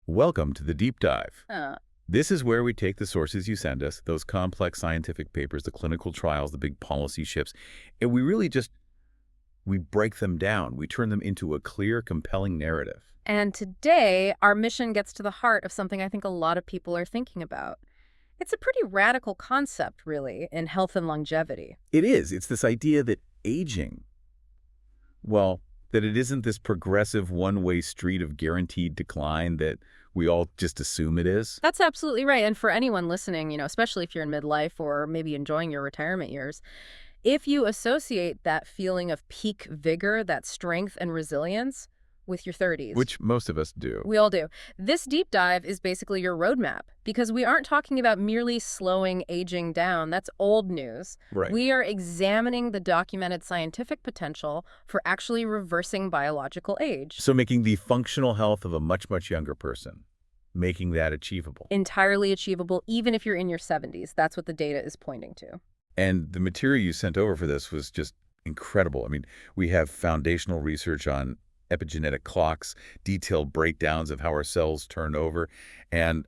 Welcome to the Deep Dive. Uh, This is where we take the sources you send us, those complex scientific papers, the clinical trials, the big policy shifts, and we break them down. We turn them into a clear, compelling narrative. and today, our mission gets to the heart of something I think a lot of people are thinking about. It's a pretty radical concept, really, in health and longevity. It is. It's this idea that aging, well, that it isn't this progressive one-way street of guaranteed decline that we all just assume it is. That's absolutely right. And for anyone listening, especially if you're in midlife or maybe enjoying your retirement years, if you associate that feeling of peak vigor, that strength and resilience with your 30s, Which most of us do. we all do. This deep dive is basically your roadmap because we aren't talking about merely slowing aging down. That's old news. Right. We are examining the documented scientific potential for actually reversing biological age. So making the functional health of a much, much younger person, making that achievable. Entirely achievable, even if you're in your 70s. That's what the data is pointing to. And the material you sent over for this was just incredible. I mean, we have foundational research on epigenetic clocks, detailed breakdowns of how our cells turn over, and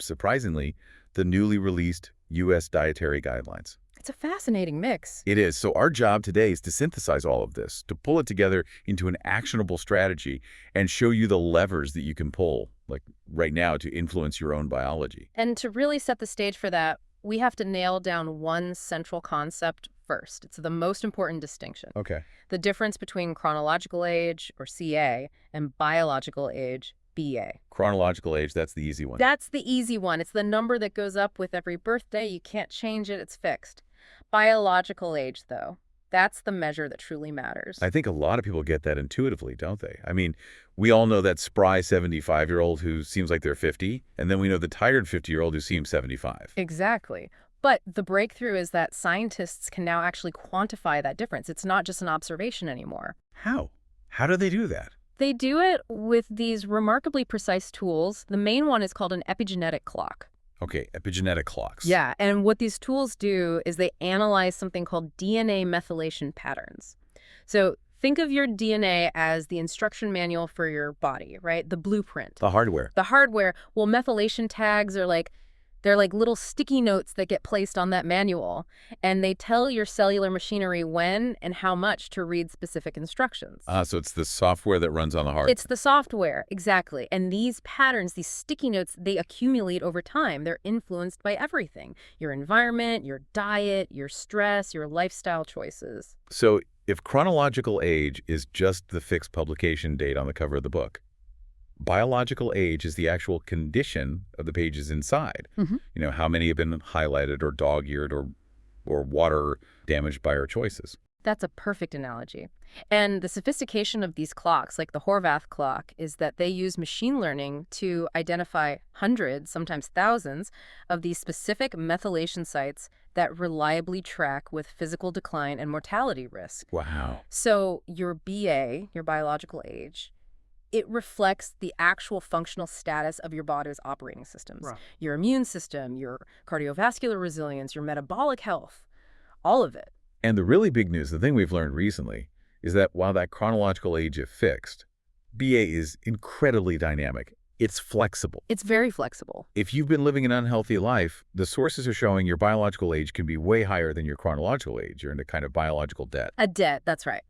surprisingly, the newly released U.S. dietary guidelines. It's a fascinating mix. It is. So our job today is to synthesize all of this, to pull it together into an actionable strategy and show you the levers that you can pull, like right now, to influence your own biology. And to really set the stage for that, we have to nail down one central concept first. It's the most important distinction. Okay. The difference between chronological age, or CA, and biological age, BA. Chronological age, that's the easy one. That's the easy one. It's the number that goes up with every birthday. You can't change it. It's fixed. Biological age, though, that's the measure that truly matters. I think a lot of people get that intuitively, don't they? I mean, we all know that spry 75-year-old who seems like they're 50, and then we know the tired 50-year-old who seems 75. Exactly. But the breakthrough is that scientists can now actually quantify that difference. It's not just an observation anymore. How? How do they do that? They do it with these remarkably precise tools. The main one is called an epigenetic clock. Okay, epigenetic clocks. Yeah, and what these tools do is they analyze something called DNA methylation patterns. So think of your DNA as the instruction manual for your body, right? The blueprint. The hardware. The hardware, well, methylation tags are they're like little sticky notes that get placed on that manual, and they tell your cellular machinery when and how much to read specific instructions. So it's the software that runs on the hardware. It's the software, exactly. And these patterns, these sticky notes, they accumulate over time. They're influenced by everything: your environment, your diet, your stress, your lifestyle choices. So if chronological age is just the fixed publication date on the cover of the book, biological age is the actual condition of the pages inside. How many have been highlighted or dog-eared or water damaged by our choices. That's a perfect analogy. And the sophistication of these clocks, like the Horvath clock, is that they use machine learning to identify hundreds, sometimes thousands, of these specific methylation sites that reliably track with physical decline and mortality risk. Wow. So your BA, your biological age, it reflects the actual functional status of your body's operating systems. Right. Your immune system, your cardiovascular resilience, your metabolic health, all of it. And the really big news, the thing we've learned recently, is that while that chronological age is fixed, BA is incredibly dynamic. It's flexible. It's very flexible. If you've been living an unhealthy life, the sources are showing your biological age can be way higher than your chronological age. You're in a kind of biological debt. A debt, that's right.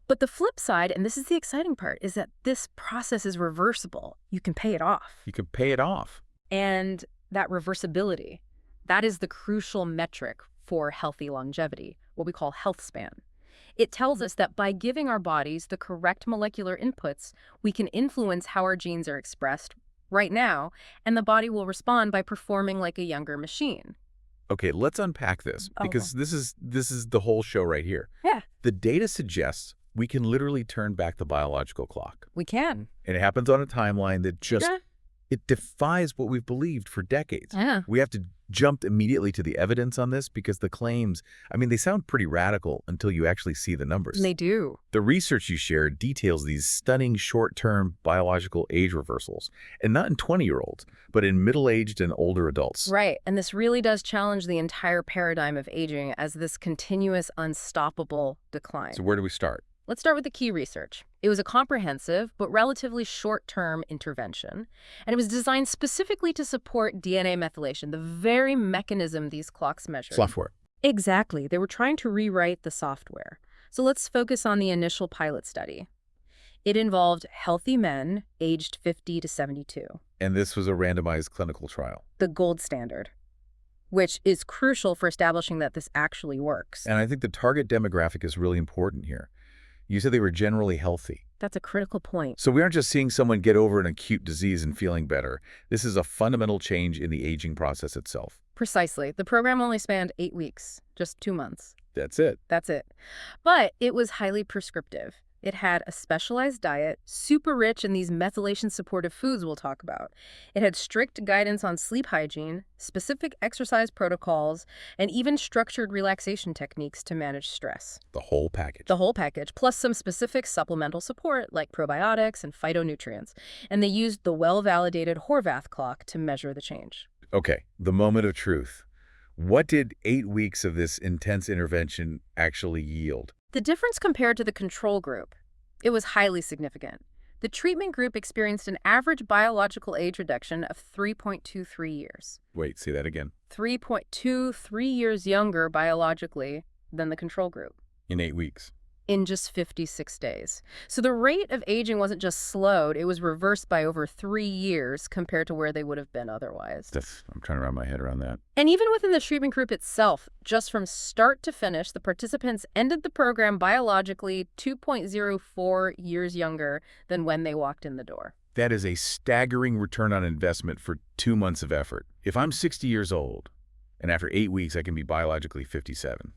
But the flip side, and this is the exciting part, is that this process is reversible. You can pay it off. You can pay it off. And that reversibility, that is the crucial metric for healthy longevity, what we call health span. It tells us that by giving our bodies the correct molecular inputs, we can influence how our genes are expressed right now, and the body will respond by performing like a younger machine. Okay, let's unpack this, because this is the whole show right here. Yeah. The data suggests we can literally turn back the biological clock. We can. And it happens on a timeline that just, it defies what we've believed for decades. Yeah. We have to jump immediately to the evidence on this because the claims, they sound pretty radical until you actually see the numbers. They do. The research you shared details these stunning short-term biological age reversals, and not in 20-year-olds, but in middle-aged and older adults. Right. And this really does challenge the entire paradigm of aging as this continuous, unstoppable decline. So where do we start? Let's start with the key research. It was a comprehensive but relatively short-term intervention, and it was designed specifically to support DNA methylation, the very mechanism these clocks measured. Software. Exactly. They were trying to rewrite the software. So let's focus on the initial pilot study. It involved healthy men aged 50 to 72, And this was a randomized clinical trial. the gold standard, which is crucial for establishing that this actually works. And I think the target demographic is really important here. You said they were generally healthy. That's a critical point. So we aren't just seeing someone get over an acute disease and feeling better. This is a fundamental change in the aging process itself. Precisely. The program only spanned 8 weeks, just 2 months. That's it. That's it. But it was highly prescriptive. It had a specialized diet, super rich in these methylation-supportive foods we'll talk about. It had strict guidance on sleep hygiene, specific exercise protocols, and even structured relaxation techniques to manage stress. The whole package. The whole package, plus some specific supplemental support like probiotics and phytonutrients. And they used the well-validated Horvath clock to measure the change. Okay, the moment of truth. What did 8 weeks of this intense intervention actually yield? The difference compared to the control group, it was highly significant. The treatment group experienced an average biological age reduction of 3.23 years. Wait, say that again. 3.23 years younger biologically than the control group In 8 weeks. in just 56 days. So the rate of aging wasn't just slowed, it was reversed by over 3 years compared to where they would have been otherwise. I'm trying to wrap my head around that. And even within the treatment group itself, just from start to finish, the participants ended the program biologically 2.04 years younger than when they walked in the door. That is a staggering return on investment for 2 months of effort. If I'm 60 years old, and after 8 weeks I can be biologically 57,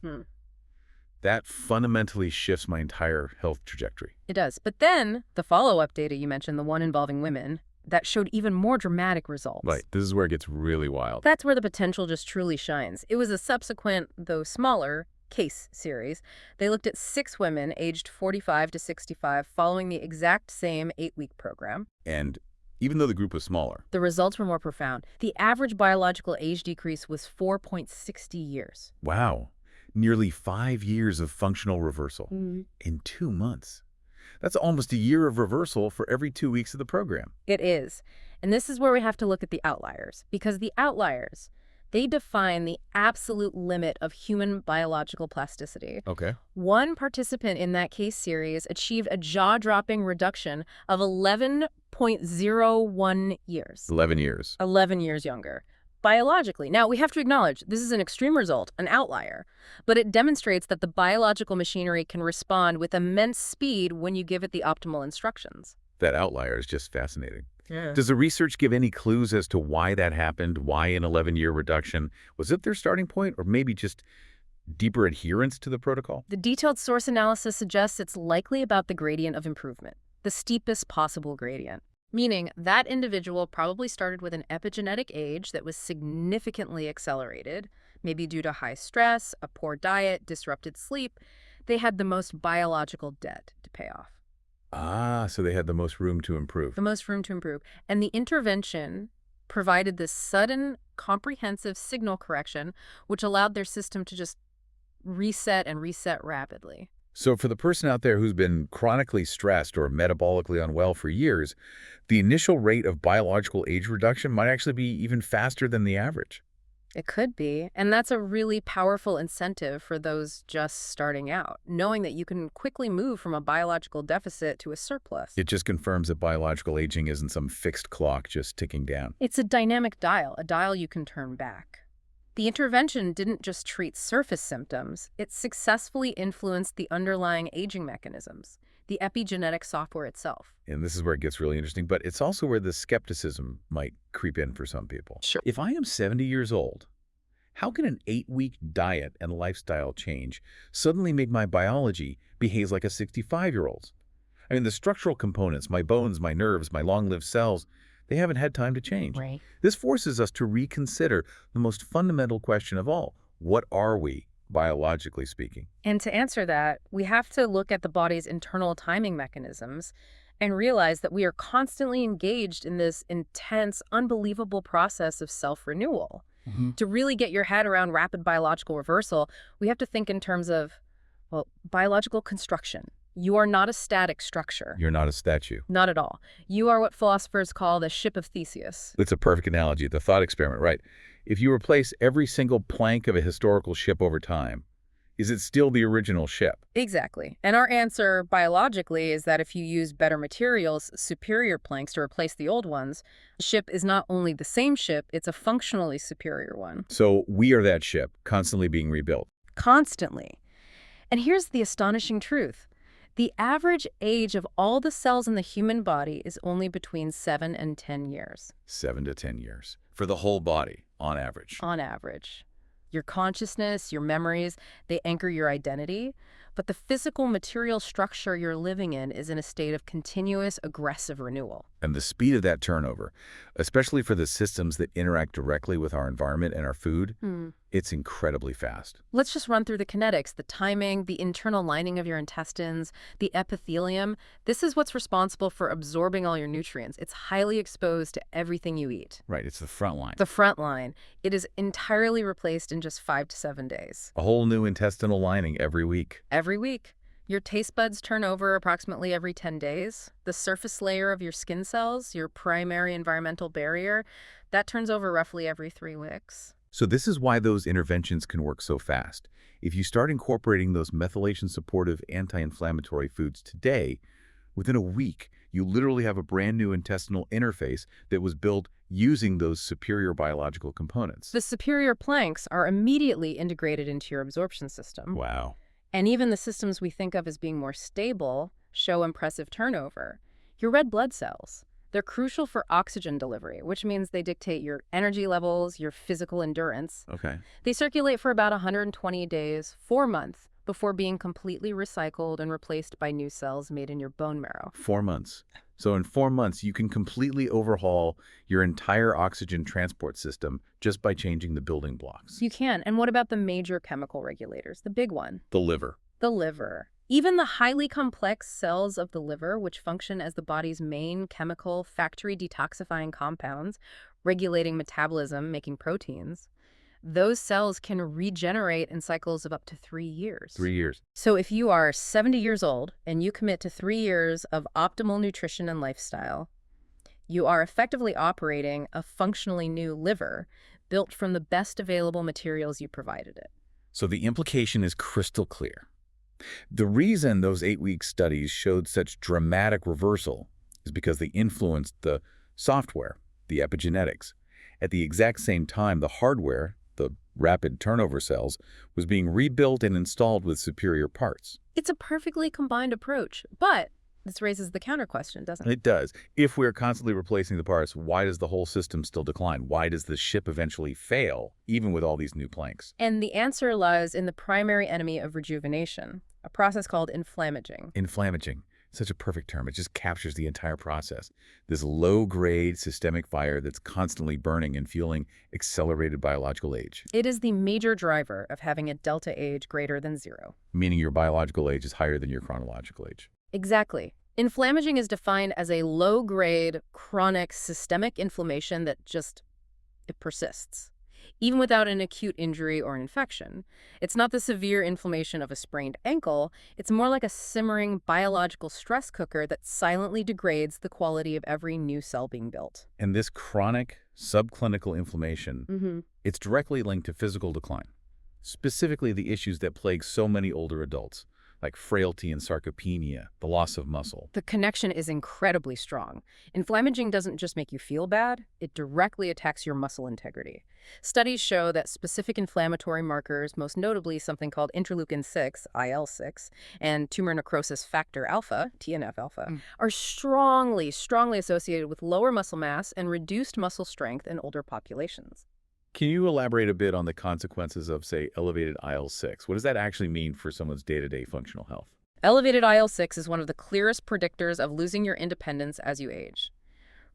that fundamentally shifts my entire health trajectory. It does. But then the follow-up data you mentioned, the one involving women, that showed even more dramatic results. Right. This is where it gets really wild. That's where the potential just truly shines. It was a subsequent, though smaller, case series. They looked at 6 women aged 45 to 65 following the exact same 8-week program. And even though the group was smaller, The results were more profound. The average biological age decrease was 4.60 years. wow, nearly 5 years of functional reversal in 2 months. That's almost a year of reversal for every 2 weeks of the program. It is. And this is where we have to look at the outliers, because the outliers, they define the absolute limit of human biological plasticity. Okay. One participant in that case series achieved a jaw-dropping reduction of 11.01 years. 11 years. 11 years younger. Biologically. Now, we have to acknowledge this is an extreme result, an outlier, but it demonstrates that the biological machinery can respond with immense speed when you give it the optimal instructions. That outlier is just fascinating. Yeah. Does the research give any clues as to why that happened? Why an 11-year reduction? Was it their starting point, or maybe just deeper adherence to the protocol? The detailed source analysis suggests it's likely about the gradient of improvement, the steepest possible gradient. Meaning that individual probably started with an epigenetic age that was significantly accelerated, maybe due to high stress, a poor diet, disrupted sleep. They had the most biological debt to pay off. Ah, so they had the most room to improve. The most room to improve. And the intervention provided this sudden, comprehensive signal correction, which allowed their system to just reset and reset rapidly. So for the person out there who's been chronically stressed or metabolically unwell for years, the initial rate of biological age reduction might actually be even faster than the average. It could be, and that's a really powerful incentive for those just starting out, knowing that you can quickly move from a biological deficit to a surplus. It just confirms that biological aging isn't some fixed clock just ticking down. It's a dynamic dial, a dial you can turn back. The intervention didn't just treat surface symptoms, it successfully influenced the underlying aging mechanisms, the epigenetic software itself. And this is where it gets really interesting, but it's also where the skepticism might creep in for some people. Sure. If I am 70 years old, how can an 8-week diet and lifestyle change suddenly make my biology behave like a 65-year-old's? I mean, the structural components, my bones, my nerves, my long-lived cells, they haven't had time to change. Right. This forces us to reconsider the most fundamental question of all. What are we, biologically speaking? And to answer that, we have to look at the body's internal timing mechanisms and realize that we are constantly engaged in this intense, unbelievable process of self-renewal. To really get your head around rapid biological reversal, we have to think in terms of, well, biological construction. You are not a static structure. You're not a statue. Not at all. You are what philosophers call the ship of Theseus. It's a perfect analogy, the thought experiment, right? If you replace every single plank of a historical ship over time, is it still the original ship? Exactly. And our answer biologically is that if you use better materials, superior planks to replace the old ones, the ship is not only the same ship, it's a functionally superior one. So we are that ship, constantly being rebuilt. Constantly. And here's the astonishing truth. The average age of all the cells in the human body is only between 7 and 10 years. 7 to 10 years. For the whole body, on average. On average. Your consciousness, your memories, they anchor your identity, but the physical material structure you're living in is in a state of continuous aggressive renewal. And the speed of that turnover, especially for the systems that interact directly with our environment and our food, it's incredibly fast. Let's just run through the kinetics, the timing, the internal lining of your intestines, the epithelium. This is what's responsible for absorbing all your nutrients. It's highly exposed to everything you eat. Right, it's the front line. The front line. It is entirely replaced in just 5 to 7 days. A whole new intestinal lining every week. Every week. Your taste buds turn over approximately every 10 days. The surface layer of your skin cells, your primary environmental barrier, that turns over roughly every 3 weeks. So this is why those interventions can work so fast. If you start incorporating those methylation-supportive anti-inflammatory foods today, within a week, you literally have a brand new intestinal interface that was built using those superior biological components. The superior planks are immediately integrated into your absorption system. Wow. And even the systems we think of as being more stable show impressive turnover. Your red blood cells, they're crucial for oxygen delivery, which means they dictate your energy levels, your physical endurance. Okay. They circulate for about 120 days, 4 months, before being completely recycled and replaced by new cells made in your bone marrow. 4 months. So in 4 months, you can completely overhaul your entire oxygen transport system just by changing the building blocks. You can. And what about the major chemical regulators? The big one. The liver. The liver. Even the highly complex cells of the liver, which function as the body's main chemical factory detoxifying compounds, regulating metabolism, making proteins, those cells can regenerate in cycles of up to 3 years. 3 years. So if you are 70 years old and you commit to 3 years of optimal nutrition and lifestyle, you are effectively operating a functionally new liver built from the best available materials you provided it. So the implication is crystal clear. The reason those 8-week studies showed such dramatic reversal is because they influenced the software, the epigenetics. At the exact same time, the hardware, the rapid turnover cells, was being rebuilt and installed with superior parts. It's a perfectly combined approach, but this raises the counter question, doesn't it? It does. If we're constantly replacing the parts, why does the whole system still decline? Why does the ship eventually fail, even with all these new planks? And the answer lies in the primary enemy of rejuvenation, a process called inflammaging. Inflammaging. Such a perfect term. It just captures the entire process. This low-grade systemic fire that's constantly burning and fueling accelerated biological age. It is the major driver of having a delta age greater than 0. Meaning your biological age is higher than your chronological age. Exactly. Inflammaging is defined as a low-grade, chronic, systemic inflammation that it persists, even without an acute injury or an infection. It's not the severe inflammation of a sprained ankle. It's more like a simmering biological stress cooker that silently degrades the quality of every new cell being built. And this chronic, subclinical inflammation, it's directly linked to physical decline, specifically the issues that plague so many older adults, like frailty and sarcopenia, the loss of muscle. The connection is incredibly strong. Inflammaging doesn't just make you feel bad, it directly attacks your muscle integrity. Studies show that specific inflammatory markers, most notably something called interleukin-6, IL-6, and tumor necrosis factor alpha, TNF-alpha, are strongly associated with lower muscle mass and reduced muscle strength in older populations. Can you elaborate a bit on the consequences of, say, elevated IL-6? What does that actually mean for someone's day-to-day functional health? Elevated IL-6 is one of the clearest predictors of losing your independence as you age.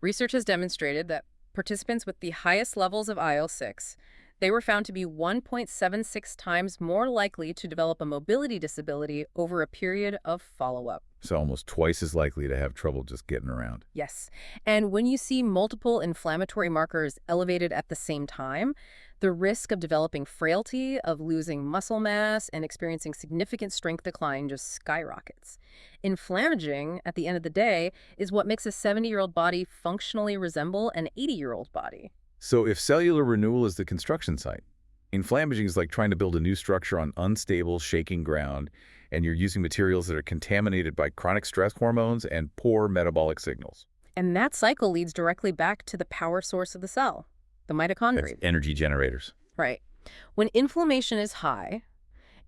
Research has demonstrated that participants with the highest levels of IL-6, They were found to be 1.76 times more likely to develop a mobility disability over a period of follow-up. So almost twice as likely to have trouble just getting around. Yes. And when you see multiple inflammatory markers elevated at the same time, the risk of developing frailty, of losing muscle mass, and experiencing significant strength decline just skyrockets. Inflammaging, at the end of the day, is what makes a 70-year-old body functionally resemble an 80-year-old body. So if cellular renewal is the construction site, inflammaging is like trying to build a new structure on unstable, shaking ground, and you're using materials that are contaminated by chronic stress hormones and poor metabolic signals. And that cycle leads directly back to the power source of the cell, the mitochondria. That's energy generators. Right. When inflammation is high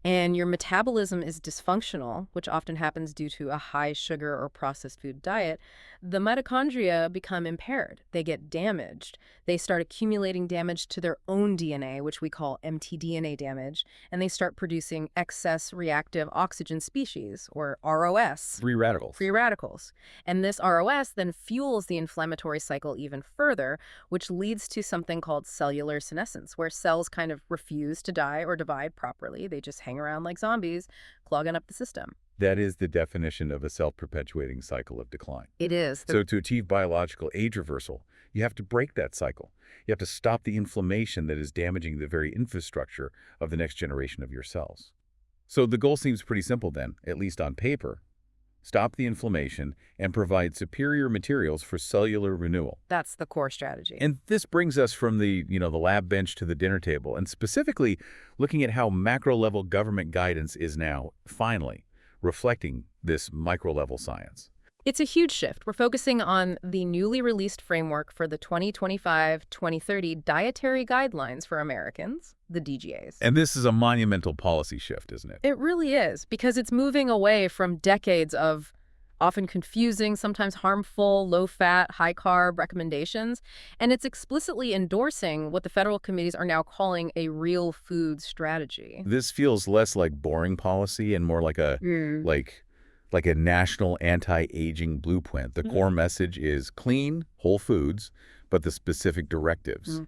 and your metabolism is dysfunctional, which often happens due to a high sugar or processed food diet, the mitochondria become impaired. They get damaged. They start accumulating damage to their own DNA, which we call mtDNA damage, and they start producing excess reactive oxygen species, or ROS. Free radicals. Free radicals. And this ROS then fuels the inflammatory cycle even further, which leads to something called cellular senescence, where cells kind of refuse to die or divide properly. They just hang around like zombies, clogging up the system. That is the definition of a self-perpetuating cycle of decline. It is. So to achieve biological age reversal, you have to break that cycle. You have to stop the inflammation that is damaging the very infrastructure of the next generation of your cells. So the goal seems pretty simple then, at least on paper. Stop the inflammation and provide superior materials for cellular renewal. That's the core strategy. And this brings us from the lab bench to the dinner table, and specifically looking at how macro-level government guidance is now, finally, reflecting this micro-level science. It's a huge shift. We're focusing on the newly released framework for the 2025-2030 Dietary Guidelines for Americans, the DGAs. And this is a monumental policy shift, isn't it? It really is, because it's moving away from decades of often confusing, sometimes harmful, low-fat, high-carb recommendations, and it's explicitly endorsing what the federal committees are now calling a real food strategy. This feels less like boring policy and more like a like a national anti-aging blueprint. The core message is clean, whole foods, but the specific directives.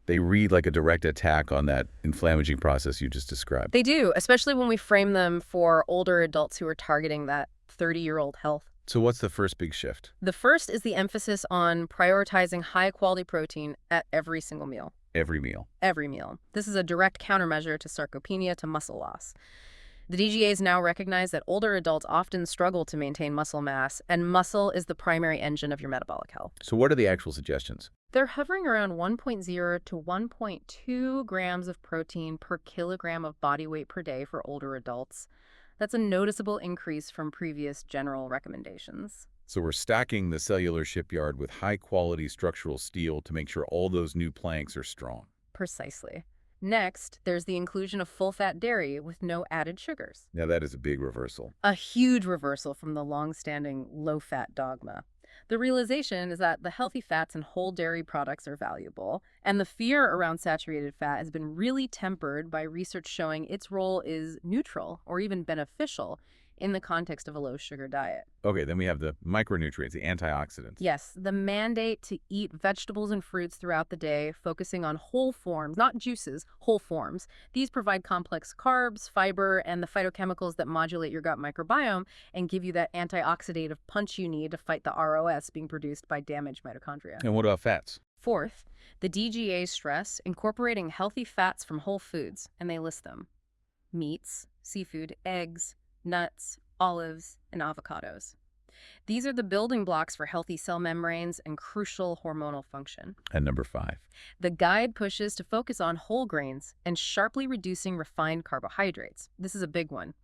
They read like a direct attack on that inflammaging process you just described. They do, especially when we frame them for older adults who are targeting that 30-year-old health. So what's the first big shift? The first is the emphasis on prioritizing high-quality protein at every single meal. Every meal. Every meal. This is a direct countermeasure to sarcopenia, to muscle loss. The DGAs now recognize that older adults often struggle to maintain muscle mass, and muscle is the primary engine of your metabolic health. So what are the actual suggestions? They're hovering around 1.0 to 1.2 grams of protein per kilogram of body weight per day for older adults. That's a noticeable increase from previous general recommendations. So we're stacking the cellular shipyard with high-quality structural steel to make sure all those new planks are strong. Precisely. Next, there's the inclusion of full-fat dairy with no added sugars. Now that is a big reversal. A huge reversal from the long-standing low-fat dogma. The realization is that the healthy fats in whole dairy products are valuable, and the fear around saturated fat has been really tempered by research showing its role is neutral or even beneficial in the context of a low-sugar diet. Okay, then we have the micronutrients, the antioxidants. Yes, the mandate to eat vegetables and fruits throughout the day, focusing on whole forms, not juices, whole forms. These provide complex carbs, fiber, and the phytochemicals that modulate your gut microbiome and give you that antioxidative punch you need to fight the ROS being produced by damaged mitochondria. And what about fats? Fourth, the DGAs stress incorporating healthy fats from whole foods, and they list them: meats, seafood, eggs, nuts, olives, and avocados. These are the building blocks for healthy cell membranes and crucial hormonal function. And number 5. The guide pushes to focus on whole grains and sharply reducing refined carbohydrates. This is a big one.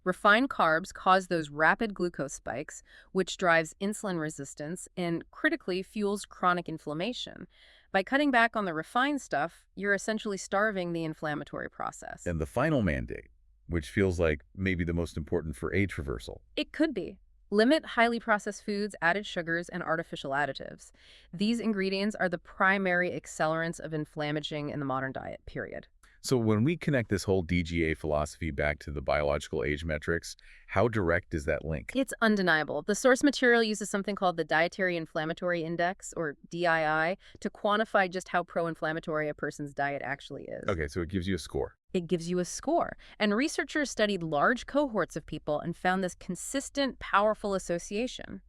Refined carbs cause those rapid glucose spikes, which drives insulin resistance and critically fuels chronic inflammation. By cutting back on the refined stuff, you're essentially starving the inflammatory process. And the final mandate, which feels like maybe the most important for age reversal. It could be. Limit highly processed foods, added sugars, and artificial additives. These ingredients are the primary accelerants of inflammaging in the modern diet, period. So when we connect this whole DGA philosophy back to the biological age metrics, how direct is that link? It's undeniable. The source material uses something called the Dietary Inflammatory Index, or DII, to quantify just how pro-inflammatory a person's diet actually is. Okay, so it gives you a score. It gives you a score. And researchers studied large cohorts of people and found this consistent, powerful association.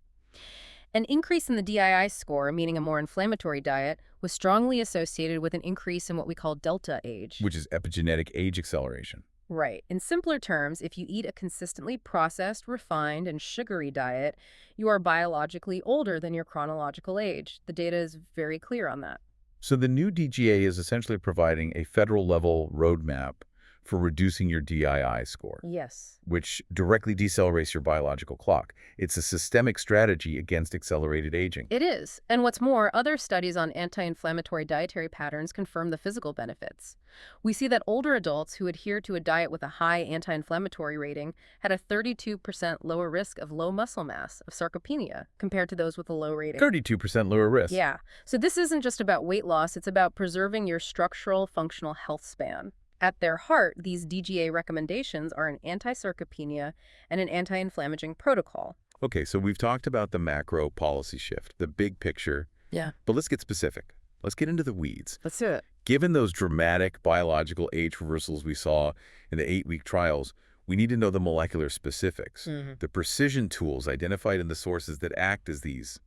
An increase in the DII score, meaning a more inflammatory diet, was strongly associated with an increase in what we call delta age. Which is epigenetic age acceleration. Right. In simpler terms, if you eat a consistently processed, refined, and sugary diet, you are biologically older than your chronological age. The data is very clear on that. So the new DGA is essentially providing a federal-level roadmap for reducing your DII score, Yes. which directly decelerates your biological clock. It's a systemic strategy against accelerated aging. It is. And what's more, other studies on anti-inflammatory dietary patterns confirm the physical benefits. We see that older adults who adhere to a diet with a high anti-inflammatory rating had a 32% lower risk of low muscle mass, of sarcopenia, compared to those with a low rating. 32% lower risk. Yeah. So this isn't just about weight loss, it's about preserving your structural functional health span. At their heart, these DGA recommendations are an anti-sarcopenia and an anti-inflammaging protocol. Okay, so we've talked about the macro policy shift, the big picture, Yeah. but let's get specific. Let's get into the weeds. Let's do it. Given those dramatic biological age reversals we saw in the 8-week trials, we need to know the molecular specifics, the precision tools identified in the sources that act as these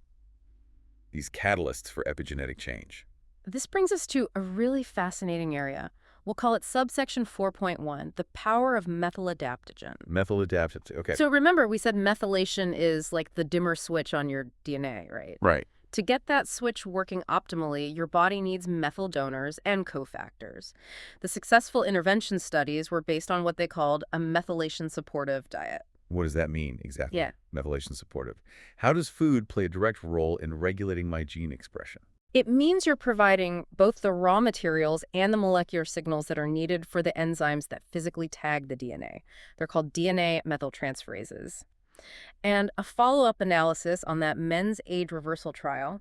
catalysts for epigenetic change. This brings us to a really fascinating area. We'll call it subsection 4.1, the power of methyladaptogen. Methyladaptogen, okay. So remember, we said methylation is like the dimmer switch on your DNA, right? Right. To get that switch working optimally, your body needs methyl donors and cofactors. The successful intervention studies were based on what they called a methylation-supportive diet. What does that mean exactly? Yeah. Methylation supportive. How does food play a direct role in regulating my gene expression? It means you're providing both the raw materials and the molecular signals that are needed for the enzymes that physically tag the DNA. They're called DNA methyltransferases. And a follow-up analysis on that men's age reversal trial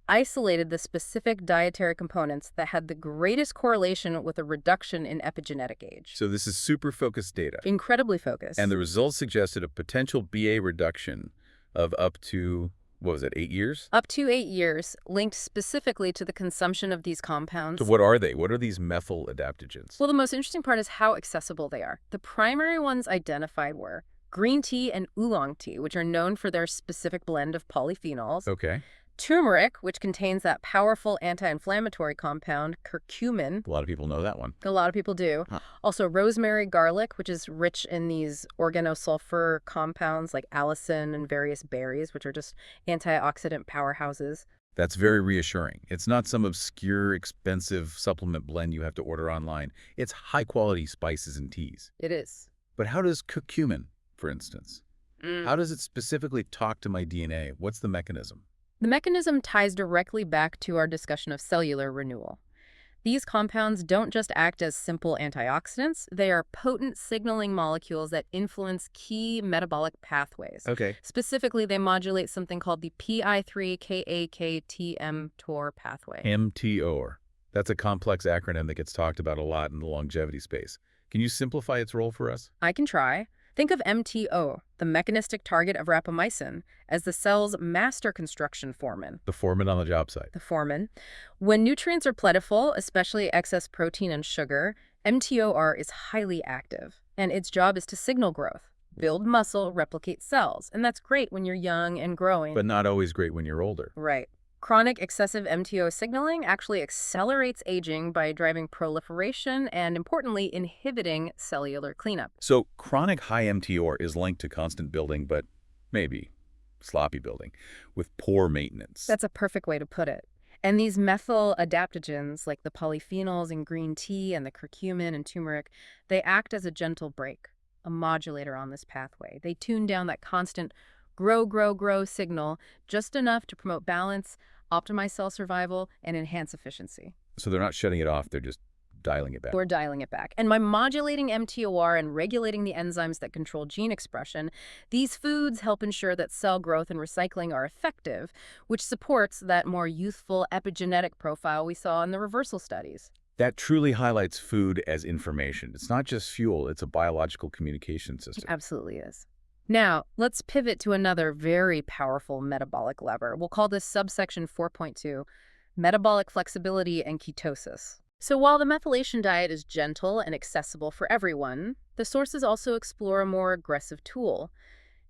isolated the specific dietary components that had the greatest correlation with a reduction in epigenetic age. So this is super focused data. Incredibly focused. And the results suggested a potential BA reduction of up to, what was it, 8 years? Up to 8 years, linked specifically to the consumption of these compounds. So what are they? What are these methyl adaptogens? Well, the most interesting part is how accessible they are. The primary ones identified were green tea and oolong tea, which are known for their specific blend of polyphenols. Okay. Turmeric, which contains that powerful anti-inflammatory compound, curcumin. A lot of people know that one. A lot of people do. Huh. Also, rosemary garlic, which is rich in these organosulfur compounds like allicin and various berries, which are just antioxidant powerhouses. That's very reassuring. It's not some obscure, expensive supplement blend you have to order online. It's high-quality spices and teas. It is. But how does curcumin, for instance, how does it specifically talk to my DNA? What's the mechanism? The mechanism ties directly back to our discussion of cellular renewal. These compounds don't just act as simple antioxidants, they are potent signaling molecules that influence key metabolic pathways. Okay. Specifically, they modulate something called the PI3KAKT-mTOR pathway. mTOR. That's a complex acronym that gets talked about a lot in the longevity space. Can you simplify its role for us? I can try. Think of MTO, the mechanistic target of rapamycin, as the cell's master construction foreman. The foreman on the job site. The foreman. When nutrients are plentiful, especially excess protein and sugar, MTOR is highly active, and its job is to signal growth, build muscle, replicate cells, and that's great when you're young and growing. But not always great when you're older. Right. Chronic excessive MTO signaling actually accelerates aging by driving proliferation and, importantly, inhibiting cellular cleanup. So chronic high mTOR is linked to constant building, but maybe sloppy building, with poor maintenance. That's a perfect way to put it. And these methyl adaptogens, like the polyphenols in green tea and the curcumin and turmeric, they act as a gentle brake, a modulator on this pathway. They tune down that constant grow, grow, grow signal just enough to promote balance, optimize cell survival, and enhance efficiency. So they're not shutting it off, they're just dialing it back. We're dialing it back. And by modulating MTOR and regulating the enzymes that control gene expression, these foods help ensure that cell growth and recycling are effective, which supports that more youthful epigenetic profile we saw in the reversal studies. That truly highlights food as information. It's not just fuel, it's a biological communication It system. absolutely is. Now, let's pivot to another very powerful metabolic lever. We'll call this subsection 4.2, metabolic flexibility and ketosis. So while the methylation diet is gentle and accessible for everyone, the sources also explore a more aggressive tool,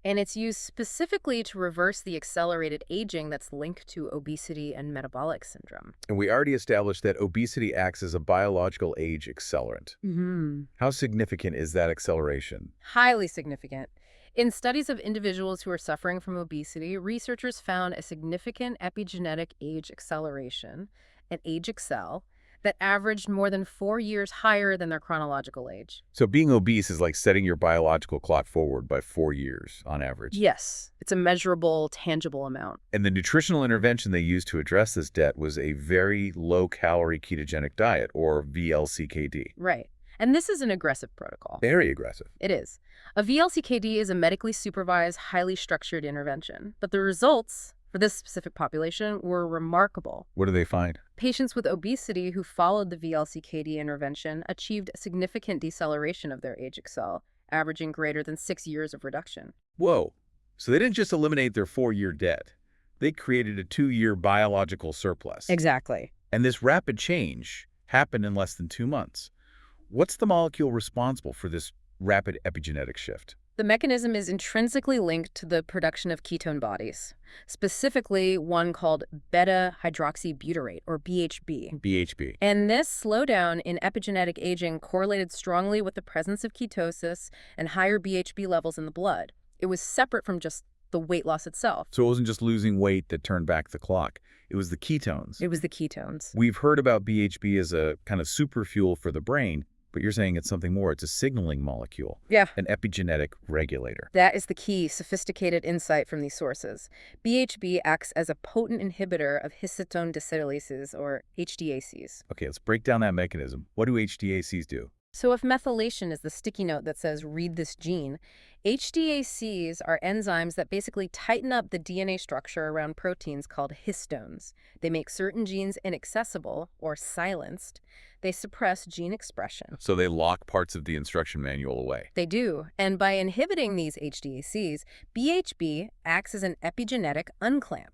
and it's used specifically to reverse the accelerated aging that's linked to obesity and metabolic syndrome. And we already established that obesity acts as a biological age accelerant. How significant is that acceleration? Highly significant. In studies of individuals who are suffering from obesity, researchers found a significant epigenetic age acceleration, an age accel, that averaged more than 4 years higher than their chronological age. So being obese is like setting your biological clock forward by 4 years on average. Yes, it's a measurable, tangible amount. And the nutritional intervention they used to address this debt was a very low-calorie ketogenic diet, or VLCKD. Right. And this is an aggressive protocol. Very aggressive. It is. A VLCKD is a medically supervised, highly structured intervention, but the results for this specific population were remarkable. What do they find? Patients with obesity who followed the VLCKD intervention achieved a significant deceleration of their age accel, averaging greater than 6 years of reduction. Whoa. So they didn't just eliminate their 4-year debt. They created a 2-year biological surplus. Exactly. And this rapid change happened in less than 2 months. What's the molecule responsible for this rapid epigenetic shift? The mechanism is intrinsically linked to the production of ketone bodies, specifically one called beta-hydroxybutyrate, or BHB. BHB. And this slowdown in epigenetic aging correlated strongly with the presence of ketosis and higher BHB levels in the blood. It was separate from just the weight loss itself. So it wasn't just losing weight that turned back the clock. It was the ketones. It was the ketones. We've heard about BHB as a kind of super fuel for the brain, but you're saying it's something more. It's a signaling molecule, Yeah. an epigenetic regulator. That is the key, sophisticated insight from these sources. BHB acts as a potent inhibitor of histone decylases, or HDACs. Okay, let's break down that mechanism. What do HDACs do? So if methylation is the sticky note that says read this gene, HDACs are enzymes that basically tighten up the DNA structure around proteins called histones. They make certain genes inaccessible or silenced. They suppress gene expression. So they lock parts of the instruction manual away. They do, and by inhibiting these HDACs, BHB acts as an epigenetic unclamp.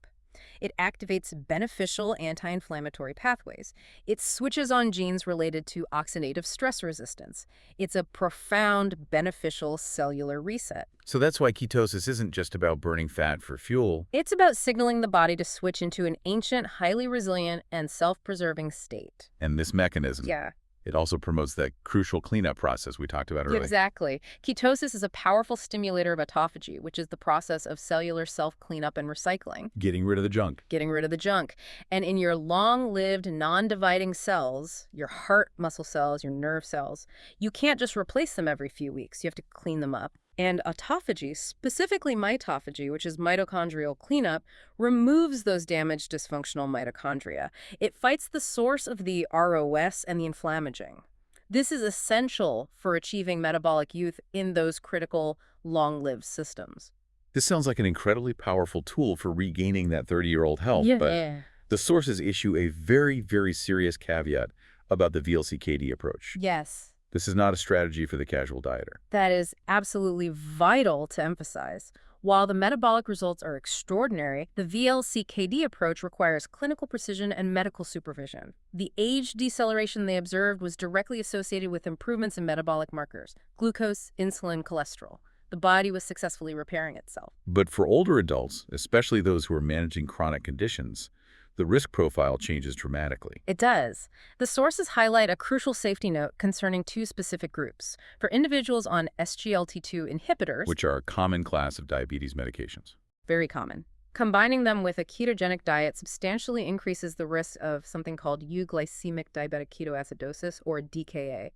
It activates beneficial anti-inflammatory pathways. It switches on genes related to oxidative stress resistance. It's a profound beneficial cellular reset. So that's why ketosis isn't just about burning fat for fuel. It's about signaling the body to switch into an ancient, highly resilient, and self-preserving state. And this mechanism, Yeah. it also promotes that crucial cleanup process we talked about earlier. Exactly. Ketosis is a powerful stimulator of autophagy, which is the process of cellular self-cleanup and recycling. Getting rid of the junk. Getting rid of the junk. And in your long-lived, non-dividing cells, your heart muscle cells, your nerve cells, you can't just replace them every few weeks. You have to clean them up. And autophagy, specifically mitophagy, which is mitochondrial cleanup, removes those damaged dysfunctional mitochondria. It fights the source of the ROS and the inflammaging. This is essential for achieving metabolic youth in those critical, long-lived systems. This sounds like an incredibly powerful tool for regaining that 30-year-old health, but the sources issue a very, very serious caveat about the VLCKD approach. Yes. This is not a strategy for the casual dieter. That is absolutely vital to emphasize. While the metabolic results are extraordinary, the VLCKD approach requires clinical precision and medical supervision. The age deceleration they observed was directly associated with improvements in metabolic markers, glucose, insulin, cholesterol. The body was successfully repairing itself. But for older adults, especially those who are managing chronic conditions, the risk profile changes dramatically. It does. The sources highlight a crucial safety note concerning 2 specific groups. For individuals on SGLT2 inhibitors, Which are a common class of diabetes medications. very common, combining them with a ketogenic diet substantially increases the risk of something called euglycemic diabetic ketoacidosis, or DKA.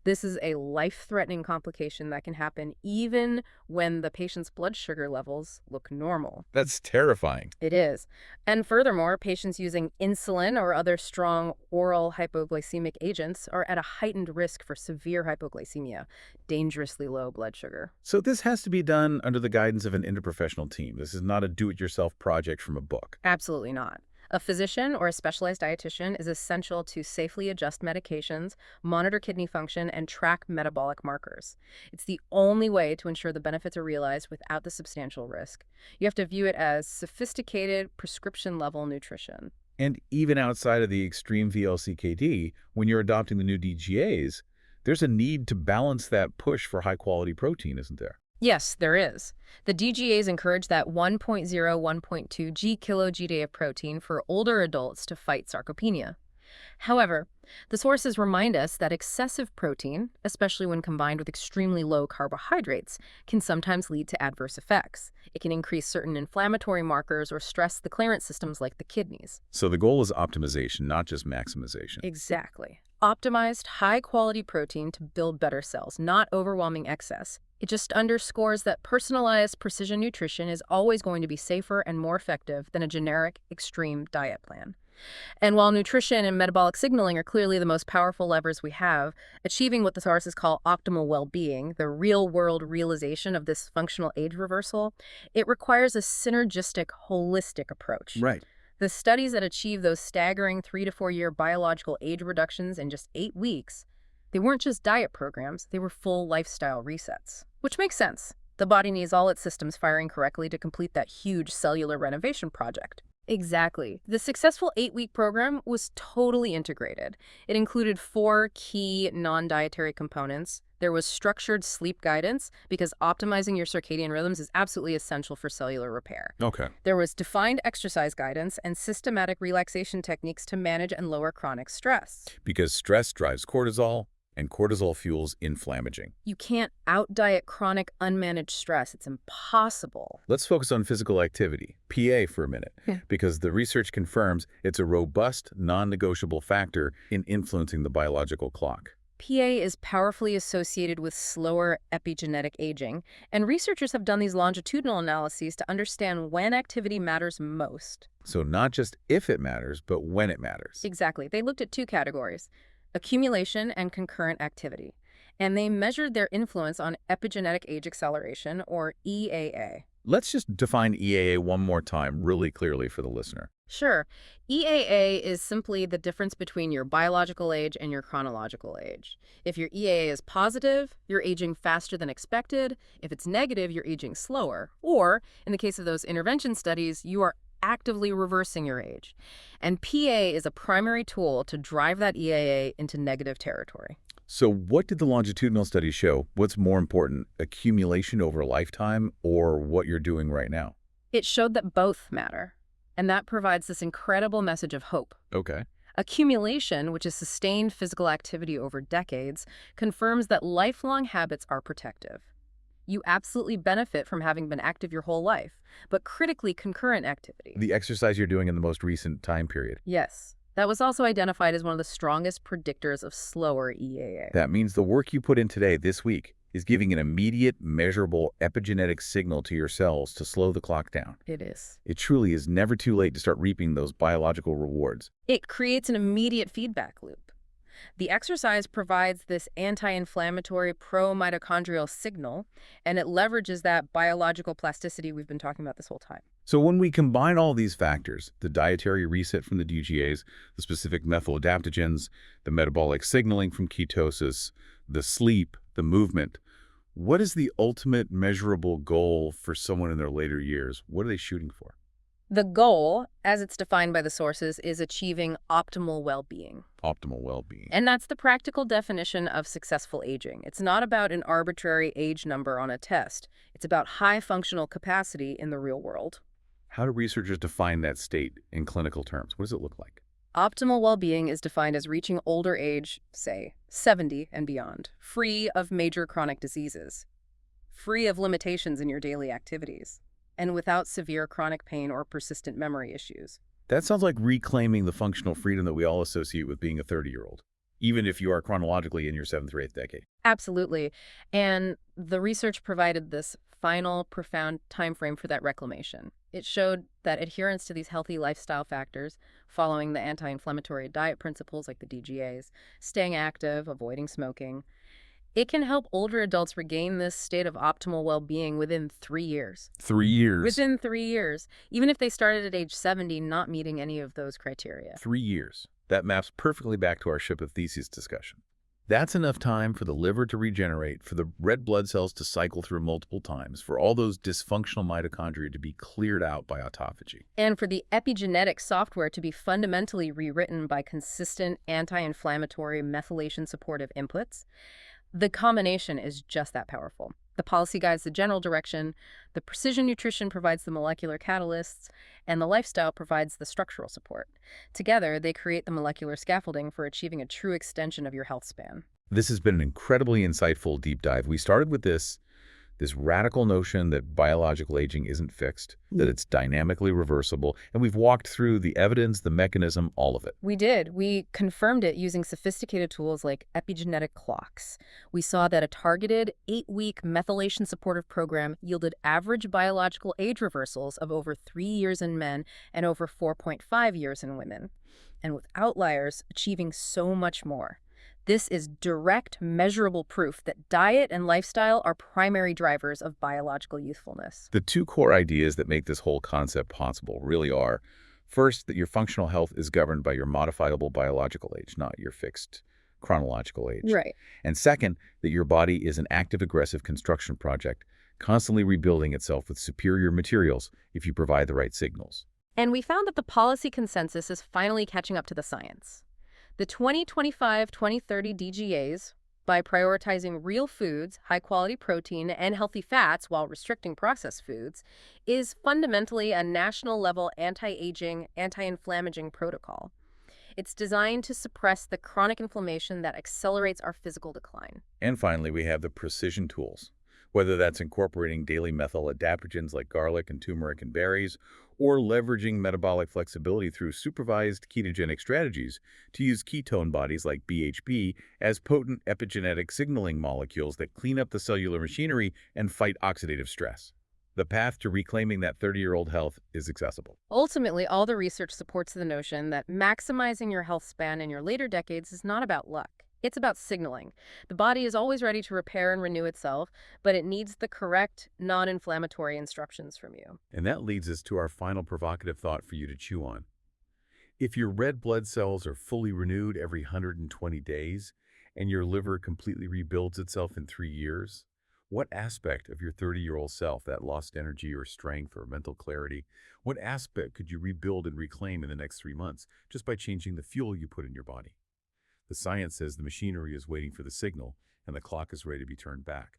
This is a life-threatening complication that can happen even when the patient's blood sugar levels look normal. That's terrifying. It is. And furthermore, patients using insulin or other strong oral hypoglycemic agents are at a heightened risk for severe hypoglycemia, dangerously low blood sugar. So this has to be done under the guidance of an interprofessional team. This is not a do-it-yourself project from a book. Absolutely not. A physician or a specialized dietitian is essential to safely adjust medications, monitor kidney function, and track metabolic markers. It's the only way to ensure the benefits are realized without the substantial risk. You have to view it as sophisticated, prescription-level nutrition. And even outside of the extreme VLCKD, when you're adopting the new DGAs, there's a need to balance that push for high-quality protein, isn't there? Yes, there is. The DGAs encourage that 1.0, 1.2 G kilo G day of protein for older adults to fight sarcopenia. However, the sources remind us that excessive protein, especially when combined with extremely low carbohydrates, can sometimes lead to adverse effects. It can increase certain inflammatory markers or stress the clearance systems like the kidneys. So the goal is optimization, not just maximization. Exactly. Optimized, high-quality protein to build better cells, not overwhelming excess. It just underscores that personalized precision nutrition is always going to be safer and more effective than a generic, extreme diet plan. And while nutrition and metabolic signaling are clearly the most powerful levers we have, achieving what the sources call optimal well-being, the real-world realization of this functional age reversal, it requires a synergistic, holistic approach. Right. The studies that achieve those staggering 3 to 4 year biological age reductions in just 8 weeks, they weren't just diet programs, they were full lifestyle resets. Which makes sense. The body needs all its systems firing correctly to complete that huge cellular renovation project. Exactly. The successful 8-week program was totally integrated. It included 4 key non-dietary components. There was structured sleep guidance, because optimizing your circadian rhythms is absolutely essential for cellular repair. Okay. There was defined exercise guidance and systematic relaxation techniques to manage and lower chronic stress. Because stress drives cortisol, and cortisol fuels inflammaging. You can't out-diet chronic unmanaged stress. It's impossible. Let's focus on physical activity, PA, for a minute, because the research confirms it's a robust, non-negotiable factor in influencing the biological clock. PA is powerfully associated with slower epigenetic aging, and researchers have done these longitudinal analyses to understand when activity matters most. So not just if it matters, but when it matters. Exactly. They looked at 2 categories: accumulation and concurrent activity, and they measured their influence on epigenetic age acceleration, or EAA. Let's just define EAA one more time really clearly for the listener. Sure. EAA is simply the difference between your biological age and your chronological age. If your EAA is positive, you're aging faster than expected. If it's negative, you're aging slower. Or, in the case of those intervention studies, you are actively reversing your age. And PA is a primary tool to drive that EAA into negative territory. So what did the longitudinal study show? What's more important, accumulation over a lifetime or what you're doing right now? It showed that both matter. And that provides this incredible message of hope. Okay. Accumulation, which is sustained physical activity over decades, confirms that lifelong habits are protective. You absolutely benefit from having been active your whole life, but critically concurrent activity. The exercise you're doing in the most recent time period. Yes. That was also identified as one of the strongest predictors of slower EAA. That means the work you put in today, this week, is giving an immediate, measurable epigenetic signal to your cells to slow the clock down. It is. It truly is never too late to start reaping those biological rewards. It creates an immediate feedback loop. The exercise provides this anti-inflammatory pro-mitochondrial signal, and it leverages that biological plasticity we've been talking about this whole time. So when we combine all these factors, the dietary reset from the DGAs, the specific methyl adaptogens, the metabolic signaling from ketosis, the sleep, the movement, what is the ultimate measurable goal for someone in their later years? What are they shooting for? The goal, as it's defined by the sources, is achieving optimal well-being. Optimal well-being. And that's the practical definition of successful aging. It's not about an arbitrary age number on a test. It's about high functional capacity in the real world. How do researchers define that state in clinical terms? What does it look like? Optimal well-being is defined as reaching older age, say, 70 and beyond, free of major chronic diseases, free of limitations in your daily activities, and without severe chronic pain or persistent memory issues. That sounds like reclaiming the functional freedom that we all associate with being a 30-year-old, even if you are chronologically in your 7th or 8th decade. Absolutely. And the research provided this final, profound time frame for that reclamation. It showed that adherence to these healthy lifestyle factors, following the anti-inflammatory diet principles like the DGAs, staying active, avoiding smoking, It can help older adults regain this state of optimal well-being within 3 years. 3 years. Within 3 years, even if they started at age 70 not meeting any of those criteria. 3 years. That maps perfectly back to our ship of theses discussion. That's enough time for the liver to regenerate, for the red blood cells to cycle through multiple times, for all those dysfunctional mitochondria to be cleared out by autophagy. And for the epigenetic software to be fundamentally rewritten by consistent anti-inflammatory methylation-supportive inputs. The combination is just that powerful. The policy guides the general direction, the precision nutrition provides the molecular catalysts, and the lifestyle provides the structural support. Together, they create the molecular scaffolding for achieving a true extension of your health span. This has been an incredibly insightful deep dive. We started with this radical notion that biological aging isn't fixed, that it's dynamically reversible, and we've walked through the evidence, the mechanism, all of it. We did. We confirmed it using sophisticated tools like epigenetic clocks. We saw that a targeted 8-week methylation supportive program yielded average biological age reversals of over 3 years in men and over 4.5 years in women, and with outliers achieving so much more. This is direct, measurable proof that diet and lifestyle are primary drivers of biological youthfulness. The two core ideas that make this whole concept possible really are, first, that your functional health is governed by your modifiable biological age, not your fixed chronological age. Right. And second, that your body is an active, aggressive construction project, constantly rebuilding itself with superior materials if you provide the right signals. And we found that the policy consensus is finally catching up to the science. The 2025-2030 DGAs, by prioritizing real foods, high-quality protein, and healthy fats while restricting processed foods, is fundamentally a national-level anti-aging, anti-inflammaging protocol. It's designed to suppress the chronic inflammation that accelerates our physical decline. And finally, we have the precision tools, whether that's incorporating daily methyl adaptogens like garlic and turmeric and berries, or leveraging metabolic flexibility through supervised ketogenic strategies to use ketone bodies like BHB as potent epigenetic signaling molecules that clean up the cellular machinery and fight oxidative stress. The path to reclaiming that 30-year-old health is accessible. Ultimately, all the research supports the notion that maximizing your health span in your later decades is not about luck. It's about signaling. The body is always ready to repair and renew itself, but it needs the correct, non-inflammatory instructions from you. And that leads us to our final provocative thought for you to chew on. If your red blood cells are fully renewed every 120 days, and your liver completely rebuilds itself in 3 years, what aspect of your 30-year-old self, that lost energy or strength or mental clarity, what aspect could you rebuild and reclaim in the next 3 months just by changing the fuel you put in your body? The science says the machinery is waiting for the signal, and the clock is ready to be turned back.